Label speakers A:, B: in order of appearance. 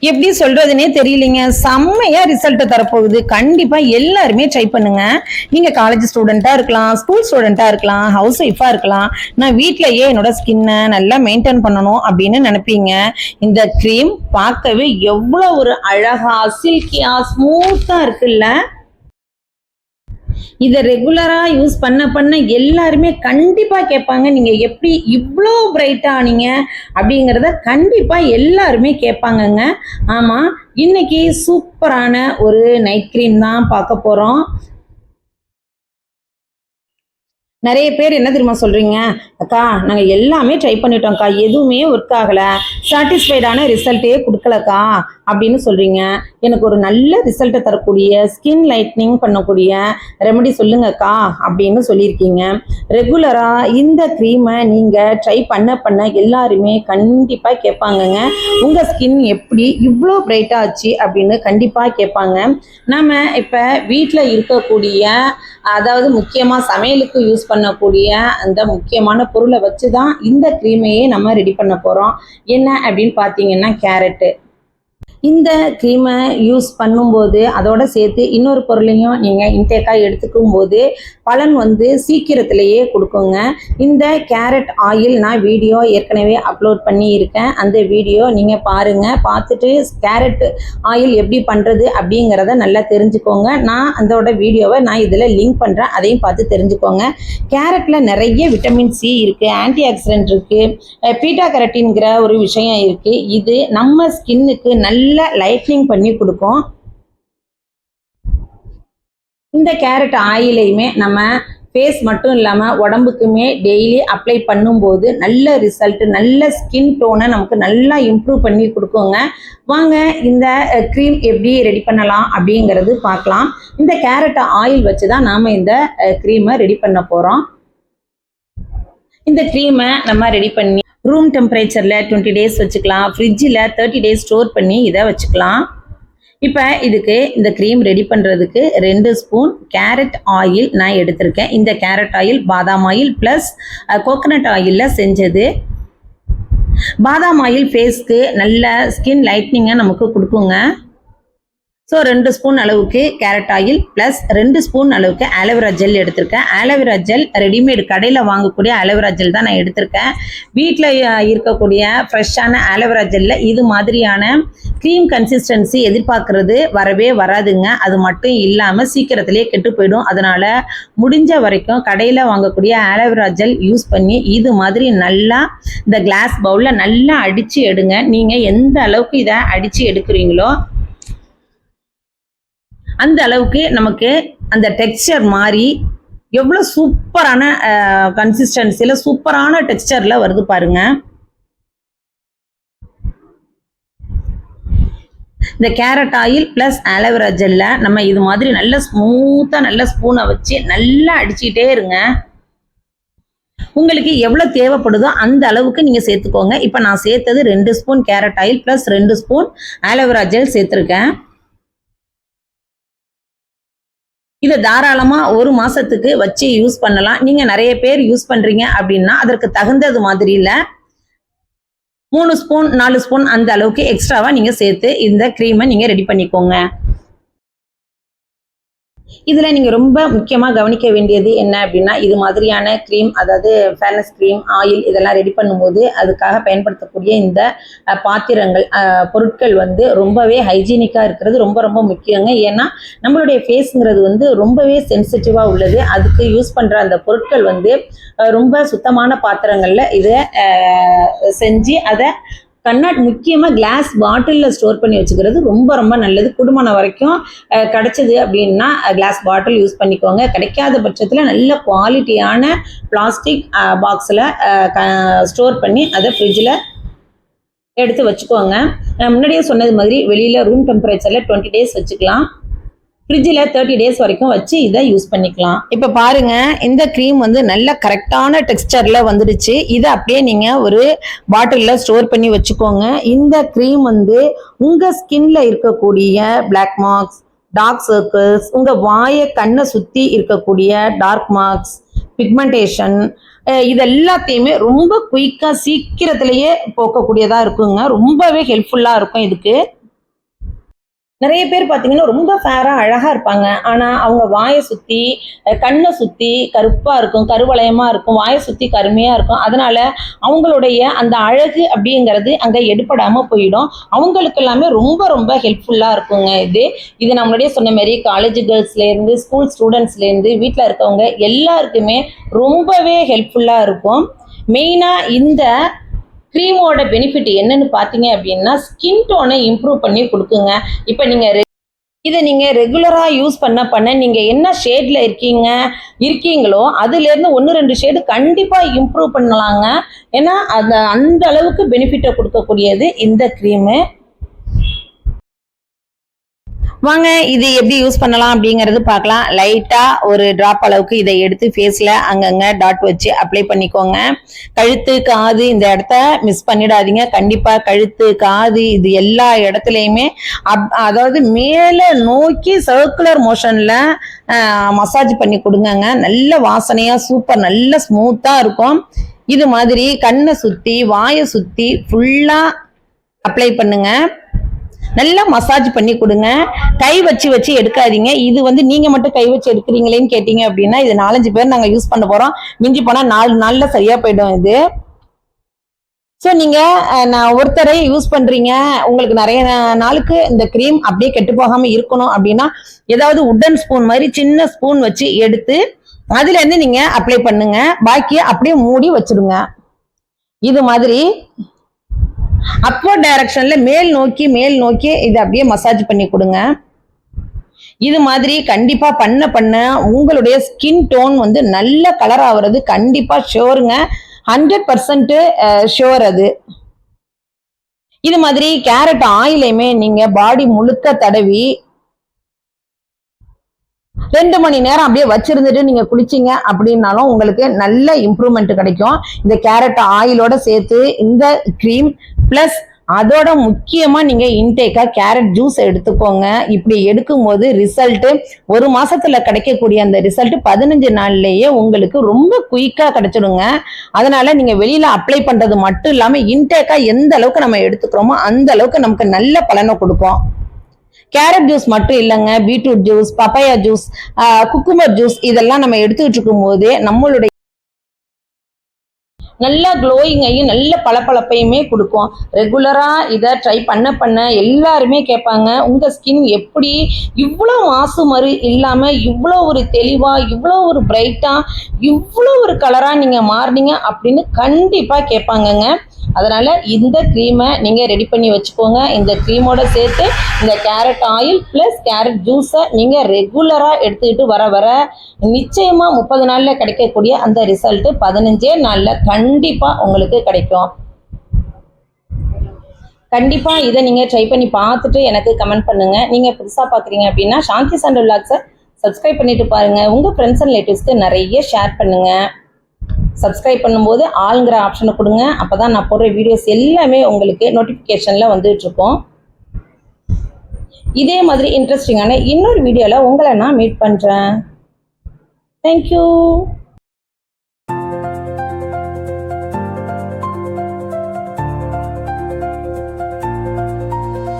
A: எப்படி சொல்றதுன்னே தெரியலங்க. செம்மையா ரிசல்ட் தரப்போகுது. கண்டிப்பா எல்லாருமே ட்ரை பண்ணுங்க. நீங்க காலேஜ் ஸ்டூடெண்டா இருக்கலாம், ஸ்கூல் ஸ்டூடெண்டா இருக்கலாம், ஹவுஸ் ஒய்ஃபா இருக்கலாம். நான் வீட்லயே என்னோட ஸ்கின்னை நல்லா மெயின்டைன் பண்ணணும் அப்படின்னு நினைப்பீங்க. இந்த கிரீம் பார்க்கவே எவ்வளவு ஒரு அழகா சில்கியா ஸ்மூத்தா இருக்குல்ல. இதை ரெகுலரா யூஸ் பண்ண எல்லாருமே கண்டிப்பா கேட்பாங்க, நீங்க எப்படி இவ்வளோ பிரைட்டா ஆனீங்க அப்படிங்கிறத கண்டிப்பா எல்லாருமே கேட்பாங்கங்க. ஆமா, இன்னைக்கு சூப்பரான ஒரு நைட் கிரீம் தான் பார்க்க போறோம். நிறைய பேர் என்ன தெரியுமா சொல்றீங்க, அக்கா நாங்க எல்லாமே ட்ரை பண்ணிட்டோம்க்கா, எதுவுமே ஒர்க் ஆகல, சாட்டிஸ்ஃபைடான ரிசல்ட்டே கொடுக்கலக்கா அப்படின்னு சொல்றீங்க. எனக்கு ஒரு நல்ல ரிசல்ட்டை தரக்கூடிய ஸ்கின் லைட்னிங் பண்ணக்கூடிய ரெமெடி சொல்லுங்கக்கா அப்படின்னு சொல்லியிருக்கீங்க. ரெகுலரா இந்த க்ரீமை நீங்க ட்ரை பண்ண எல்லாருமே கண்டிப்பா கேட்பாங்கங்க, உங்க ஸ்கின் எப்படி இவ்வளோ பிரைட்டா ஆச்சு அப்படின்னு கண்டிப்பா கேட்பாங்க. நாம இப்ப வீட்டில் இருக்கக்கூடிய, அதாவது முக்கியமா சமையலுக்கு யூஸ் பண்ணக்கூடிய அந்த முக்கியமான பொருளை வச்சு தான் இந்த க்ரீமையே நம்ம ரெடி பண்ண போகிறோம். என்ன அப்படின்னு பார்த்தீங்கன்னா கேரட்டு. இந்த க்ரீமை யூஸ் பண்ணும்போது அதோட சேர்த்து இன்னொரு பொருளையும் நீங்கள் இன்டேக்காக எடுத்துக்கும் போது பலன் வந்து சீக்கிரத்திலேயே கொடுக்குங்க. இந்த கேரட் ஆயில் நான் வீடியோ ஏற்கனவே அப்லோட் பண்ணி இருக்கேன். அந்த வீடியோ நீங்கள் பாருங்கள், பார்த்துட்டு கேரட் ஆயில் எப்படி பண்ணுறது அப்படிங்கிறத நல்லா தெரிஞ்சுக்கோங்க. நான் அதோட வீடியோவை நான் இதில் லிங்க் பண்ணுறேன், அதையும் பார்த்து தெரிஞ்சுக்கோங்க. கேரட்டில் நிறைய விட்டமின் சி இருக்குது, ஆன்டி ஆக்சிடென்ட் இருக்குது, பீட்டா கரட்டின்கிற ஒரு விஷயம் இருக்குது. இது நம்ம ஸ்கின்னுக்கு நல்ல லைட்னிங் பண்ணி கொடுக்கும். இந்த கேரட் ஆயிலையுமே நம்ம ஃபேஸ் மட்டும் இல்லாமல் உடம்புக்குமே டெய்லி அப்ளை பண்ணும்போது நல்ல ரிசல்ட், நல்ல ஸ்கின் டோனை நமக்கு நல்லா இம்ப்ரூவ் பண்ணி கொடுக்குங்க. வாங்க இந்த க்ரீம் எப்படி ரெடி பண்ணலாம் அப்படிங்கிறது பார்க்கலாம். இந்த கேரட் ஆயில் வச்சு தான் நாம் இந்த க்ரீமை ரெடி பண்ண போகிறோம். இந்த க்ரீமை நம்ம ரெடி பண்ணி ரூம் டெம்பரேச்சரில் 20 டேஸ் வச்சுக்கலாம், ஃப்ரிட்ஜில் 30 டேஸ் ஸ்டோர் பண்ணி இதை வச்சுக்கலாம். இப்போ இதுக்கு இந்த க்ரீம் ரெடி பண்ணுறதுக்கு 2 ஸ்பூன் கேரட் ஆயில் நான் எடுத்திருக்கேன். இந்த கேரட் ஆயில் பாதாம் ஆயில் ப்ளஸ் கோகனட் ஆயிலில் செஞ்சது. பாதாம் ஆயில் ஃபேஸ்க்கு நல்ல ஸ்கின் லைட்னிங்கை நமக்கு கொடுக்குங்க. ஸோ 2 ஸ்பூன் அளவுக்கு கேரட் ஆயில் ப்ளஸ் 2 ஸ்பூன் அளவுக்கு ஆலோவேரா ஜெல் எடுத்திருக்கேன். ஆலோவேரா ஜெல் ரெடிமேடு கடையில் வாங்கக்கூடிய ஆலோவேரா ஜெல் தான் நான் எடுத்திருக்கேன். வீட்டில் இருக்கக்கூடிய ஃப்ரெஷ்ஷான ஆலோவேரா ஜெல்லில் இது மாதிரியான க்ரீம் கன்சிஸ்டன்சி எதிர்பார்க்கறது வரவே வராதுங்க. அது மட்டும் இல்லாமல் சீக்கிரத்திலே கெட்டு போயிடும். அதனால் முடிஞ்ச வரைக்கும் கடையில் வாங்கக்கூடிய ஆலோவேரா ஜெல் யூஸ் பண்ணி இது மாதிரி நல்லா இந்த கிளாஸ் பவுலில் நல்லா அடித்து எடுங்க. நீங்கள் எந்த அளவுக்கு இதை அடித்து எடுக்கிறீங்களோ அந்த அளவுக்கு நமக்கு அந்த டெக்ஸ்சர் மாறி எவ்வளோ சூப்பரான கன்சிஸ்டன்சியில் சூப்பரான டெக்ஸ்சரில் வருது பாருங்க. இந்த கேரட் ஆயில் ப்ளஸ் ஆலோவேரா ஜெல்லை நம்ம இது மாதிரி நல்ல ஸ்மூத்தாக நல்ல ஸ்பூனை வச்சு நல்லா அடிச்சுக்கிட்டே இருங்க. உங்களுக்கு எவ்வளோ தேவைப்படுதோ அந்த அளவுக்கு நீங்கள் சேர்த்துக்கோங்க. இப்போ நான் சேர்த்தது 2 spoon carrot oil plus 2 spoon aloe vera gel சேர்த்துருக்கேன். இதை தாராளமாக 1 மாதத்துக்கு வச்சு யூஸ் பண்ணலாம். நீங்கள் நிறைய பேர் யூஸ் பண்ணுறீங்க அப்படின்னா அதற்கு தகுந்தது மாதிரி இல்லை, 3 ஸ்பூன் 4 ஸ்பூன் அந்த அளவுக்கு எக்ஸ்ட்ராவாக நீங்கள் சேர்த்து இந்த க்ரீமை நீங்கள் ரெடி பண்ணிக்கோங்க. இதில் நீங்கள் ரொம்ப முக்கியமாக கவனிக்க வேண்டியது என்ன அப்படின்னா, இது மாதிரியான க்ரீம், அதாவது ஃபேர்னஸ் க்ரீம், ஆயில் இதெல்லாம் ரெடி பண்ணும்போது அதுக்காக பயன்படுத்தக்கூடிய இந்த பாத்திரங்கள், பொருட்கள் வந்து ரொம்பவே ஹைஜீனிக்காக இருக்கிறது ரொம்ப ரொம்ப முக்கியங்க. ஏன்னா நம்மளுடைய ஃபேஸுங்கிறது வந்து ரொம்பவே சென்சிட்டிவாக உள்ளது. அதுக்கு யூஸ் பண்ணுற அந்த பொருட்கள் வந்து ரொம்ப சுத்தமான பாத்திரங்களில் இதை செஞ்சு அதை முக்கியமாக கிளாஸ் பாட்டிலில் ஸ்டோர் பண்ணி வச்சுக்கிறது ரொம்ப ரொம்ப நல்லது. குடும்பம் வரைக்கும் கிடைச்சது அப்படின்னா கிளாஸ் பாட்டில் யூஸ் பண்ணிக்கோங்க. கிடைக்காத பட்சத்தில் நல்ல குவாலிட்டியான பிளாஸ்டிக் பாக்ஸில் ஸ்டோர் பண்ணி அதை ஃப்ரிட்ஜில் எடுத்து வச்சுக்கோங்க. முன்னாடியே சொன்னது மாதிரி வெளியில் ரூம் டெம்பரேச்சரில் 20 டேஸ் வச்சுக்கலாம், ஃப்ரிட்ஜில் 30 டேஸ் வரைக்கும் வச்சு இதை யூஸ் பண்ணிக்கலாம். இப்போ பாருங்க, இந்த க்ரீம் வந்து நல்ல கரெக்டான டெக்ஸ்டரில் வந்துடுச்சு. இதை அப்படியே நீங்கள் ஒரு பாட்டிலில் ஸ்டோர் பண்ணி வச்சுக்கோங்க. இந்த க்ரீம் வந்து உங்கள் ஸ்கின்ல இருக்கக்கூடிய பிளாக் மார்க்ஸ், டார்க் சர்க்கிள்ஸ், உங்கள் வாயை கண்ணை சுற்றி இருக்கக்கூடிய டார்க் மார்க்ஸ், பிக்மெண்டேஷன், இது எல்லாத்தையுமே ரொம்ப குயிக்காக சீக்கிரத்திலேயே போக்கக்கூடியதாக இருக்குங்க. ரொம்பவே ஹெல்ப்ஃபுல்லாக இருக்கும் இதுக்கு. நிறைய பேர் பார்த்தீங்கன்னா ரொம்ப ஃபேராக அழகாக இருப்பாங்க. ஆனால் அவங்க வாயை சுற்றி கண்ணை சுற்றி கருப்பாக இருக்கும், கருவளையமாக இருக்கும், வாயை சுற்றி கருமையாக இருக்கும். அதனால் அவங்களுடைய அந்த அழகு அப்படிங்கிறது அங்கே எடுபடாமல் போயிடும். அவங்களுக்கு எல்லாமே ரொம்ப ரொம்ப ஹெல்ப்ஃபுல்லாக இருக்குங்க இது நான் முன்னாடியே சொன்ன மாரி காலேஜ் கேர்ள்ஸ்லேருந்து ஸ்கூல் ஸ்டூடெண்ட்ஸ்லேருந்து வீட்டில் இருக்கவங்க எல்லாருக்குமே ரொம்பவே ஹெல்ப்ஃபுல்லாக இருக்கும். மெயினாக இந்த க்ரீமோட பெனிஃபிட் என்னன்னு பார்த்தீங்க அப்படின்னா ஸ்கின் டோனை இம்ப்ரூவ் பண்ணி கொடுக்குங்க. இப்போ இதை நீங்கள் ரெகுலராக யூஸ் பண்ண நீங்கள் என்ன ஷேடில் இருக்கீங்களோ அதுலேருந்து 1-2 ஷேடு கண்டிப்பாக இம்ப்ரூவ் பண்ணலாங்க. ஏன்னா அந்த அளவுக்கு பெனிஃபிட்டை கொடுக்கக்கூடியது இந்த க்ரீமு. வாங்க இது எப்படி யூஸ் பண்ணலாம் அப்படிங்கிறது பார்க்கலாம். லைட்டாக ஒரு ட்ராப் அளவுக்கு இதை எடுத்து ஃபேஸில் அங்கங்கே டாட் வச்சு அப்ளை பண்ணிக்கோங்க. கழுத்து காது இந்த இடத்த மிஸ் பண்ணிடாதீங்க. கண்டிப்பாக கழுத்து காது இது எல்லா இடத்துலையுமே அதாவது மேலே நோக்கி சர்க்குலர் மோஷனில் மசாஜ் பண்ணி கொடுங்கங்க. நல்ல வாசனையாக சூப்பர் நல்ல ஸ்மூத்தாக இருக்கும். இது மாதிரி கண்ணை சுற்றி வாயை சுற்றி ஃபுல்லாக அப்ளை பண்ணுங்க. நல்லா மசாஜ் பண்ணி கொடுங்க. கை வச்சு எடுக்காதீங்க. இது நீங்க மட்டும் கை வச்சு எடுக்கிறீங்களேன்னு கேட்டீங்க அப்படின்னா இது 4-5 பேர் நாங்க யூஸ் பண்ண போறோம். மிஞ்சி போனா 4 நாள்ல சரியா போயிடும் இது. ஸோ நீங்க ஒருத்தரை யூஸ் பண்றீங்க, உங்களுக்கு நிறைய நாளுக்கு இந்த க்ரீம் அப்படியே கெட்டு போகாம இருக்கணும் அப்படின்னா ஏதாவது உட்டன் ஸ்பூன் மாதிரி சின்ன ஸ்பூன் வச்சு எடுத்து அதுல இருந்து நீங்க அப்ளை பண்ணுங்க. பாக்கிய அப்படியே மூடி வச்சிடுங்க. இது மாதிரி அப்வர்ட் டைரக்ஷன்ல மேல் நோக்கி இதை அப்படியே மசாஜ் பண்ணி கொடுங்க. இது மாதிரி கண்டிப்பா பண்ண உங்களுடைய ஸ்கின் டோன் நல்ல கலர் ஆகுறது கண்டிப்பா ஷோருங்க. 100% ஷோர் அது. இது மாதிரி கேரட் ஆயிலையுமே நீங்க பாடி முழுக்க தடவி 2 மணி நேரம் அப்படியே வச்சிருந்துட்டு நீங்க குளிச்சிங்க அப்படின்னாலும் உங்களுக்கு நல்ல இம்ப்ரூவ்மெண்ட் கிடைக்கும். இந்த கேரட் ஆயிலோட சேர்த்து இந்த க்ரீம் பிளஸ் அதோட முக்கியமா நீங்க இன்டேக்கா கேரட் ஜூஸ் எடுத்துக்கோங்க. இப்படி எடுக்கும்போது ரிசல்ட் 1 மாசத்துல கிடைக்கக்கூடிய அந்த ரிசல்ட் 15 நாள்லயே உங்களுக்கு ரொம்ப குயிக்கா கிடைச்சிடுங்க. அதனால நீங்க வெளியில அப்ளை பண்றது மட்டும் இல்லாம இன்டேக்கா எந்த அளவுக்கு நம்ம எடுத்துக்கிறோமோ அந்த அளவுக்கு நமக்கு நல்ல பலனை கொடுக்கும். கேரட் ஜூஸ் மட்டும் இல்லைங்க, beetroot juice, papaya juice, cucumber juice இதெல்லாம் நம்ம எடுத்துக்கிட்டு இருக்கும் போது நம்மளுடைய நல்ல க்ளோயிங்கையும் நல்ல பளபளப்பையுமே கொடுக்கும். ரெகுலரா இதை ட்ரை பண்ண எல்லாருமே கேட்பாங்க, உங்க ஸ்கின் எப்படி இவ்வளோ மாசு மறு இல்லாம இவ்வளோ ஒரு தெளிவா இவ்வளோ ஒரு பிரைட்டா இவ்வளோ ஒரு கலரா நீங்க மாறினீங்க அப்படின்னு கண்டிப்பா கேட்பாங்கங்க. அதனால இந்த க்ரீமை நீங்க ரெடி பண்ணி வச்சுக்கோங்க. இந்த க்ரீமோட சேர்த்து இந்த கேரட் ஆயில் பிளஸ் கேரட் ஜூஸை நீங்க ரெகுலரா எடுத்துக்கிட்டு வர நிச்சயமா 30 நாள்ல கிடைக்கக்கூடிய அந்த ரிசல்ட் 15 நாள்ல கண்டிப்பா உங்களுக்கு கிடைக்கும். கண்டிப்பா இதை நீங்க ட்ரை பண்ணி பார்த்துட்டு எனக்கு கமெண்ட் பண்ணுங்க. நீங்க புதுசா பாக்குறீங்க அப்படின்னா சாந்தி சண்டே விலாக்ஸை சப்ஸ்கிரைப் பண்ணிட்டு பாருங்க. உங்க ஃப்ரெண்ட்ஸ் அண்ட் ரிலேட்டிவ்ஸ்க்கு நிறைய ஷேர் பண்ணுங்க. சப்ஸ்கிரைப் பண்ணும்போது ஆளுங்கிற ஆப்ஷனை கொடுங்க. அப்போதான் நான் போடுற வீடியோஸ் எல்லாமே உங்களுக்கு நோட்டிஃபிகேஷனில் வந்துட்டு இருக்கும். இதே மாதிரி இன்ட்ரெஸ்டிங்கான இன்னொரு வீடியோவில் உங்களை நான் மீட் பண்ணுறேன். தேங்க்யூ.